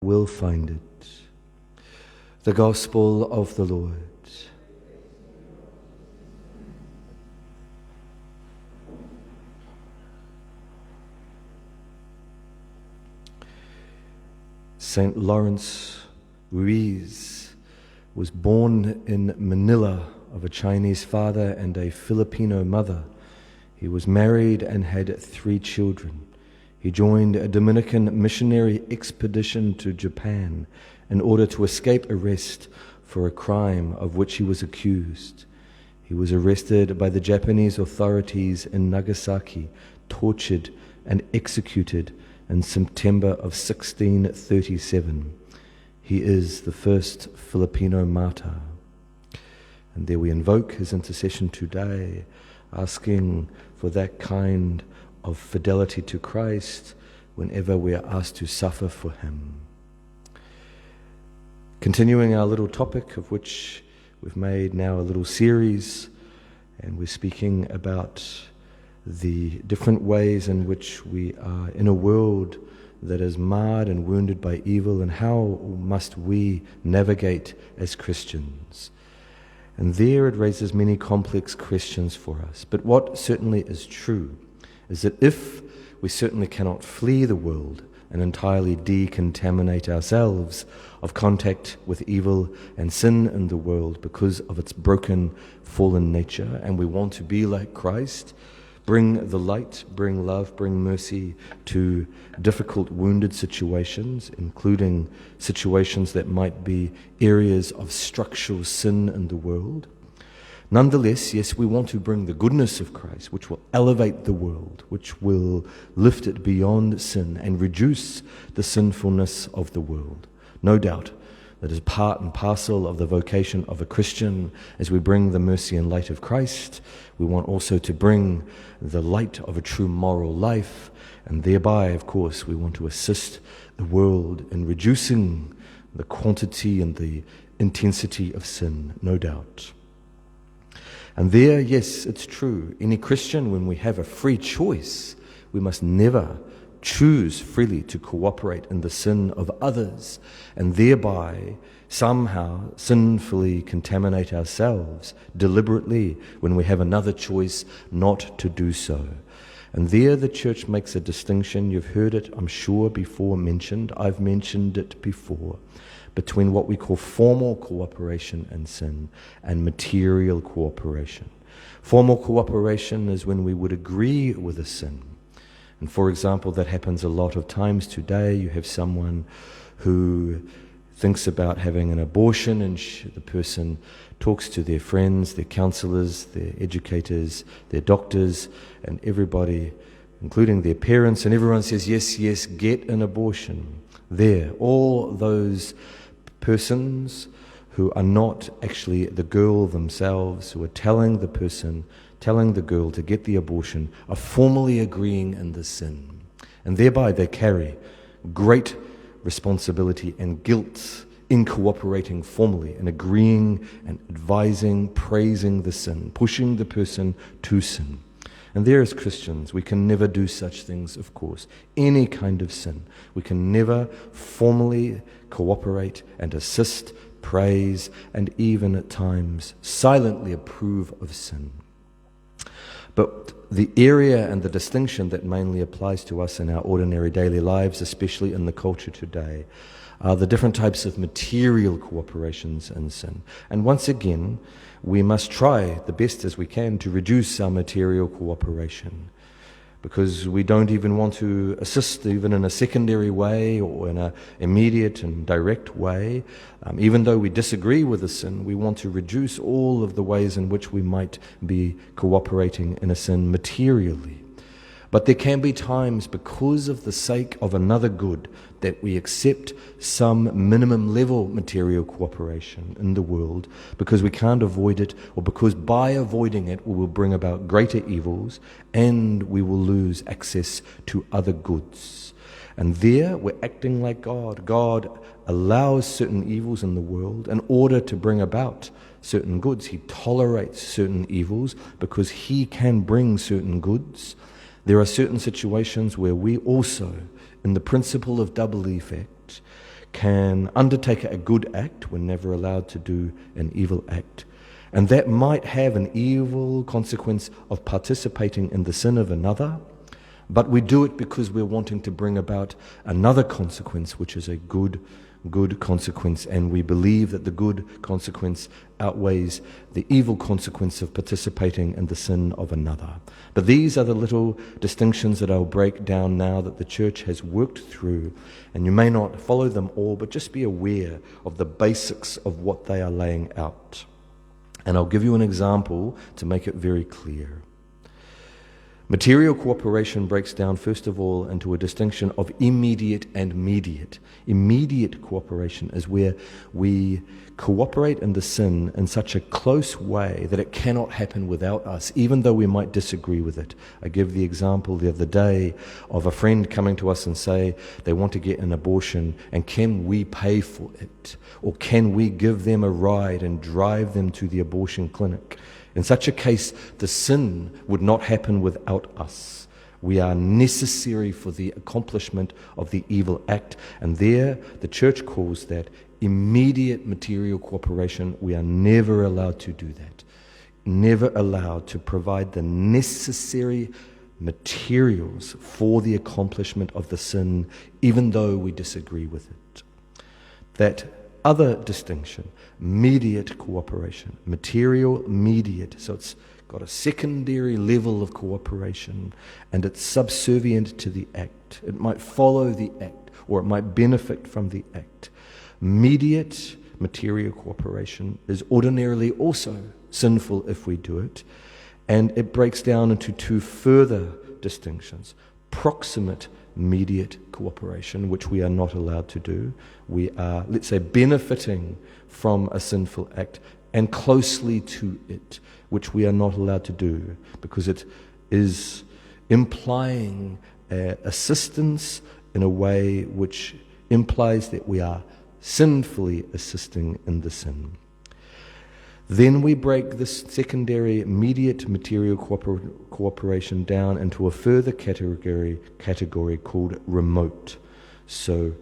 will find it. The Gospel of the Lord. Saint Lawrence Ruiz was born in Manila of a Chinese father and a Filipino mother. He was married and had 3 children. He joined a Dominican missionary expedition to Japan in order to escape arrest for a crime of which he was accused. He was arrested by the Japanese authorities in Nagasaki, tortured and executed in September of 1637. He is the first Filipino martyr. And there we invoke his intercession today, asking for that kind of fidelity to Christ whenever we are asked to suffer for him. Continuing our little topic, of which we've made now a little series, and we're speaking about the different ways in which we are in a world that is marred and wounded by evil, and how must we navigate as Christians. And there it raises many complex questions for us. But what certainly is true is that if we certainly cannot flee the world and entirely decontaminate ourselves of contact with evil and sin in the world because of its broken, fallen nature, and we want to be like Christ, bring the light, bring love, bring mercy to difficult, wounded situations, including situations that might be areas of structural sin in the world. Nonetheless, yes, we want to bring the goodness of Christ, which will elevate the world, which will lift it beyond sin and reduce the sinfulness of the world. No doubt that is part and parcel of the vocation of a Christian. As we bring the mercy and light of Christ, we want also to bring the light of a true moral life, and thereby, of course, we want to assist the world in reducing the quantity and the intensity of sin, no doubt. And there, yes, it's true. Any Christian, when we have a free choice, we must never choose freely to cooperate in the sin of others and thereby somehow sinfully contaminate ourselves deliberately when we have another choice not to do so. And there the church makes a distinction. You've heard it, I'm sure, before mentioned. I've mentioned it before, between what we call formal cooperation in sin and material cooperation. Formal cooperation is when we would agree with a sin. And for example, that happens a lot of times today. You have someone who thinks about having an abortion, and the person talks to their friends, their counselors, their educators, their doctors, and everybody, including their parents, and everyone says, yes, yes, get an abortion. There, all those persons who are not actually the girl themselves, who are telling the girl to get the abortion, are formally agreeing in the sin. And thereby they carry great responsibility and guilt in cooperating formally and agreeing and advising, praising the sin, pushing the person to sin. And there as Christians, we can never do such things, of course. Any kind of sin. We can never formally cooperate and assist, praise, and even at times silently approve of sin. But the area and the distinction that mainly applies to us in our ordinary daily lives, especially in the culture today, are the different types of material cooperations in sin. And once again, we must try the best as we can to reduce our material cooperation, because we don't even want to assist even in a secondary way or in an immediate and direct way. Even though we disagree with the sin, we want to reduce all of the ways in which we might be cooperating in a sin materially. But there can be times, because of the sake of another good, that we accept some minimum level material cooperation in the world because we can't avoid it, or because by avoiding it we will bring about greater evils and we will lose access to other goods. And there we're acting like God. God allows certain evils in the world in order to bring about certain goods. He tolerates certain evils because He can bring certain goods. There are certain situations where we also, in the principle of double effect, can undertake a good act when never allowed to do an evil act. And that might have an evil consequence of participating in the sin of another, but we do it because we're wanting to bring about another consequence, which is a good consequence, and we believe that the good consequence outweighs the evil consequence of participating in the sin of another. But these are the little distinctions that I'll break down now that the church has worked through, and you may not follow them all, but just be aware of the basics of what they are laying out. And I'll give you an example to make it very clear. Material cooperation breaks down, first of all, into a distinction of immediate and mediate. Immediate cooperation is where we cooperate in the sin in such a close way that it cannot happen without us, even though we might disagree with it. I give the example the other day of a friend coming to us and say they want to get an abortion, and can we pay for it? Or can we give them a ride and drive them to the abortion clinic? In such a case, the sin would not happen without us. We are necessary for the accomplishment of the evil act, and there the church calls that immediate material cooperation. We are never allowed to do that. Never allowed to provide the necessary materials for the accomplishment of the sin, even though we disagree with it. That other distinction, mediate cooperation, material mediate, so it's got a secondary level of cooperation and it's subservient to the act. It might follow the act or it might benefit from the act. Mediate material cooperation is ordinarily also sinful if we do it, and it breaks down into two further distinctions. Proximate mediate cooperation, which we are not allowed to do. We are, let's say, benefiting from a sinful act, and closely to it, which we are not allowed to do, because it is implying assistance in a way which implies that we are sinfully assisting in the sin. Then we break this secondary mediate material cooperation down into a further category called remote. So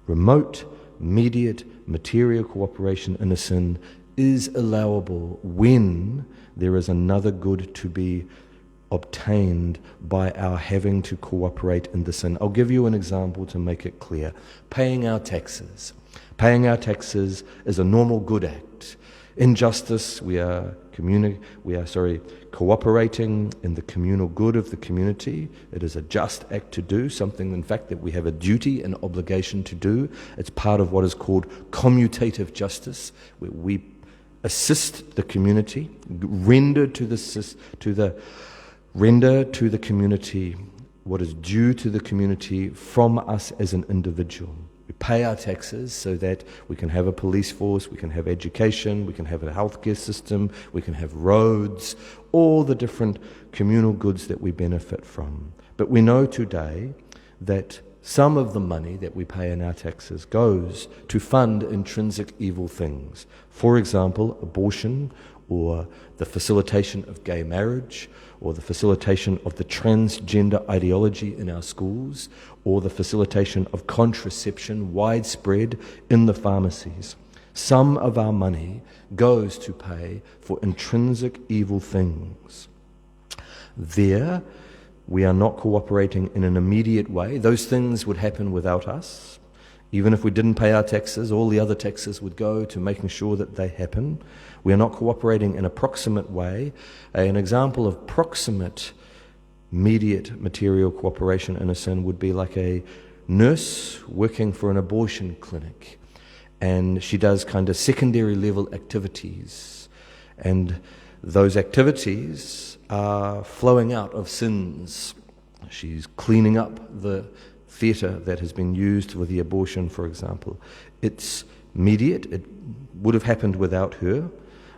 remote, mediate, material cooperation in a sin is allowable when there is another good to be obtained by our having to cooperate in the sin. I'll give you an example to make it clear. Paying our taxes. Paying our taxes is a normal good act. In justice, we are cooperating in the communal good of the community. It is a just act to do, something, in fact, that we have a duty and obligation to do. It's part of what is called commutative justice, where we assist the community, render to the community what is due to the community from us as an individual. We pay our taxes so that we can have a police force, we can have education, we can have a healthcare system, we can have roads, all the different communal goods that we benefit from. But we know today that some of the money that we pay in our taxes goes to fund intrinsic evil things. For example, abortion, or the facilitation of gay marriage, or the facilitation of the transgender ideology in our schools, or the facilitation of contraception widespread in the pharmacies. Some of our money goes to pay for intrinsic evil things. There, we are not cooperating in an immediate way. Those things would happen without us. Even if we didn't pay our taxes, all the other taxes would go to making sure that they happen. We are not cooperating in a proximate way. An example of proximate mediate material cooperation in a sin would be like a nurse working for an abortion clinic, and she does kind of secondary level activities, and those activities are flowing out of sins. She's cleaning up the theatre that has been used for the abortion, for example. It's mediate, it would have happened without her,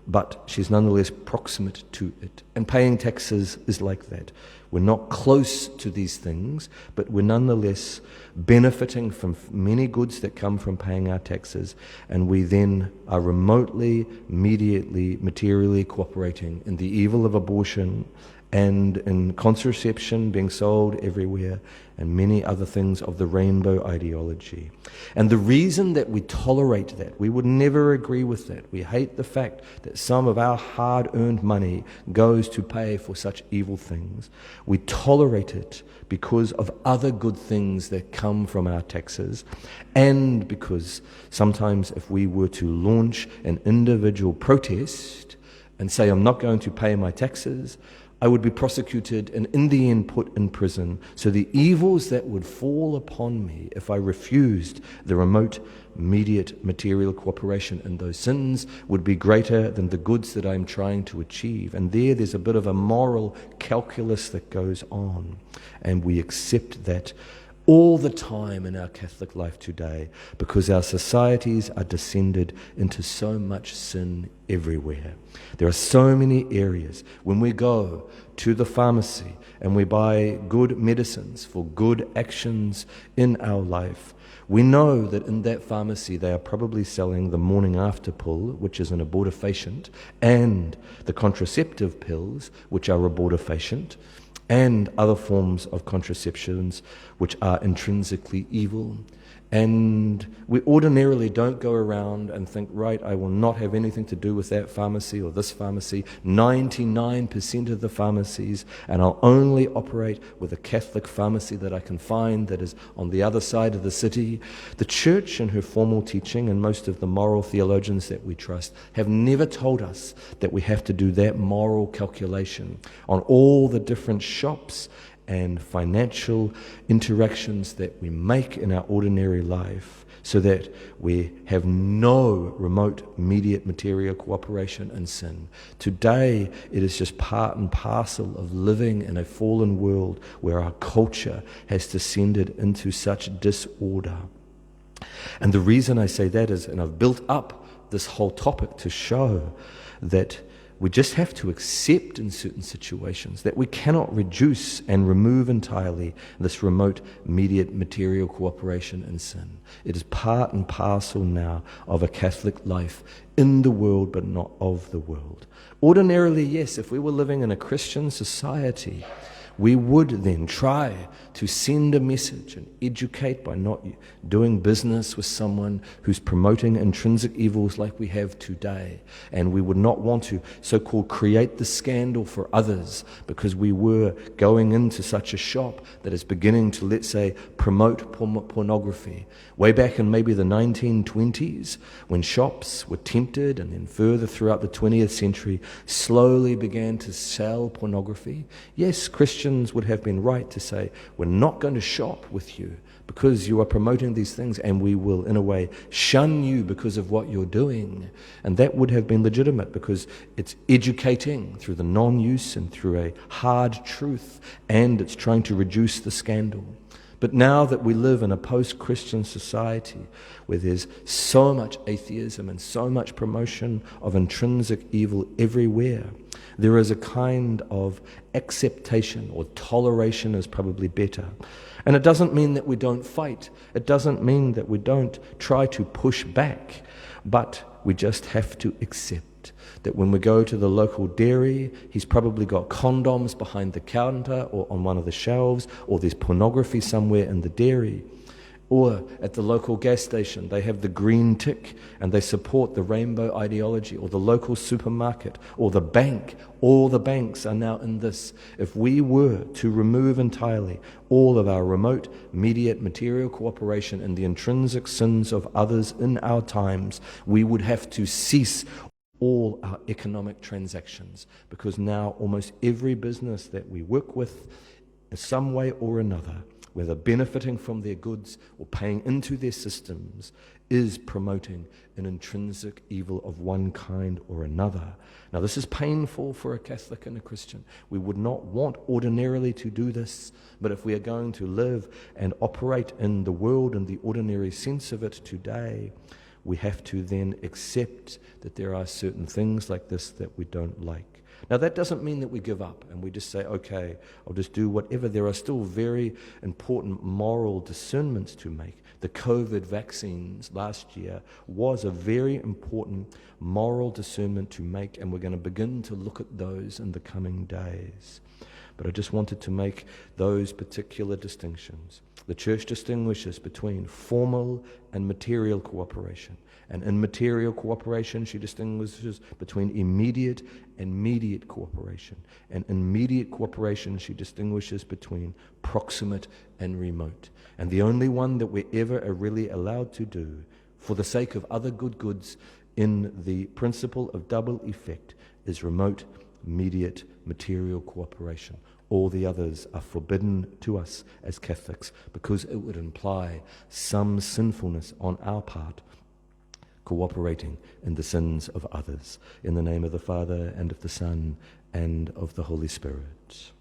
but she's nonetheless proximate to it. And paying taxes is like that. We're not close to these things, but we're nonetheless benefiting from many goods that come from paying our taxes, and we then are remotely, mediately, materially cooperating in the evil of abortion and in contraception being sold everywhere, and many other things of the rainbow ideology. And the reason that we tolerate that, we would never agree with that. We hate the fact that some of our hard-earned money goes to pay for such evil things. We tolerate it because of other good things that come from our taxes, and because sometimes if we were to launch an individual protest and say, I'm not going to pay my taxes, I would be prosecuted and in the end put in prison. So the evils that would fall upon me if I refused the remote, immediate material cooperation in those sins would be greater than the goods that I'm trying to achieve. And there's a bit of a moral calculus that goes on. And we accept that all the time in our Catholic life today, because our societies are descended into so much sin everywhere. There are so many areas. When we go to the pharmacy and we buy good medicines for good actions in our life, we know that in that pharmacy they are probably selling the morning after pill, which is an abortifacient, and the contraceptive pills, which are abortifacient, and other forms of contraceptions which are intrinsically evil. And we ordinarily don't go around and think, right, I will not have anything to do with that pharmacy or this pharmacy, 99% of the pharmacies, and I'll only operate with a Catholic pharmacy that I can find that is on the other side of the city. The Church in her formal teaching, and most of the moral theologians that we trust, have never told us that we have to do that moral calculation on all the different shops and financial interactions that we make in our ordinary life, so that we have no remote, immediate material cooperation in sin. Today, it is just part and parcel of living in a fallen world where our culture has descended into such disorder. And the reason I say that is, and I've built up this whole topic to show that we just have to accept in certain situations that we cannot reduce and remove entirely this remote, immediate material cooperation in sin. It is part and parcel now of a Catholic life in the world, but not of the world. Ordinarily, yes, if we were living in a Christian society, we would then try to send a message and educate by not doing business with someone who's promoting intrinsic evils like we have today. And we would not want to so-called create the scandal for others because we were going into such a shop that is beginning to, let's say, promote pornography. Way back in maybe the 1920s, when shops were tempted, and then further throughout the 20th century, slowly began to sell pornography. Yes, Christians would have been right to say, we're not going to shop with you because you are promoting these things, and we will, in a way, shun you because of what you're doing. And that would have been legitimate because it's educating through the non-use and through a hard truth, and it's trying to reduce the scandal. But now that we live in a post-Christian society where there's so much atheism and so much promotion of intrinsic evil everywhere, there is a kind of acceptation, or toleration is probably better. And it doesn't mean that we don't fight. It doesn't mean that we don't try to push back. But we just have to accept that when we go to the local dairy, he's probably got condoms behind the counter or on one of the shelves, or there's pornography somewhere in the dairy. Or at the local gas station, they have the green tick and they support the rainbow ideology, or the local supermarket, or the bank. All the banks are now in this. If we were to remove entirely all of our remote, immediate material cooperation and the intrinsic sins of others in our times, we would have to cease all our economic transactions, because now almost every business that we work with in some way or another, whether benefiting from their goods or paying into their systems, is promoting an intrinsic evil of one kind or another. Now, this is painful for a Catholic and a Christian. We would not want ordinarily to do this, but if we are going to live and operate in the world in the ordinary sense of it today, we have to then accept that there are certain things like this that we don't like. Now, that doesn't mean that we give up and we just say, okay, I'll just do whatever. There are still very important moral discernments to make. The COVID vaccines last year was a very important moral discernment to make, and we're going to begin to look at those in the coming days. But I just wanted to make those particular distinctions. The Church distinguishes between formal and material cooperation. And in material cooperation, she distinguishes between immediate and mediate cooperation. And in mediate cooperation, she distinguishes between proximate and remote. And the only one that we're ever really allowed to do, for the sake of other good goods in the principle of double effect, is remote, mediate, material cooperation. All the others are forbidden to us as Catholics because it would imply some sinfulness on our part, cooperating in the sins of others. In the name of the Father, and of the Son, and of the Holy Spirit.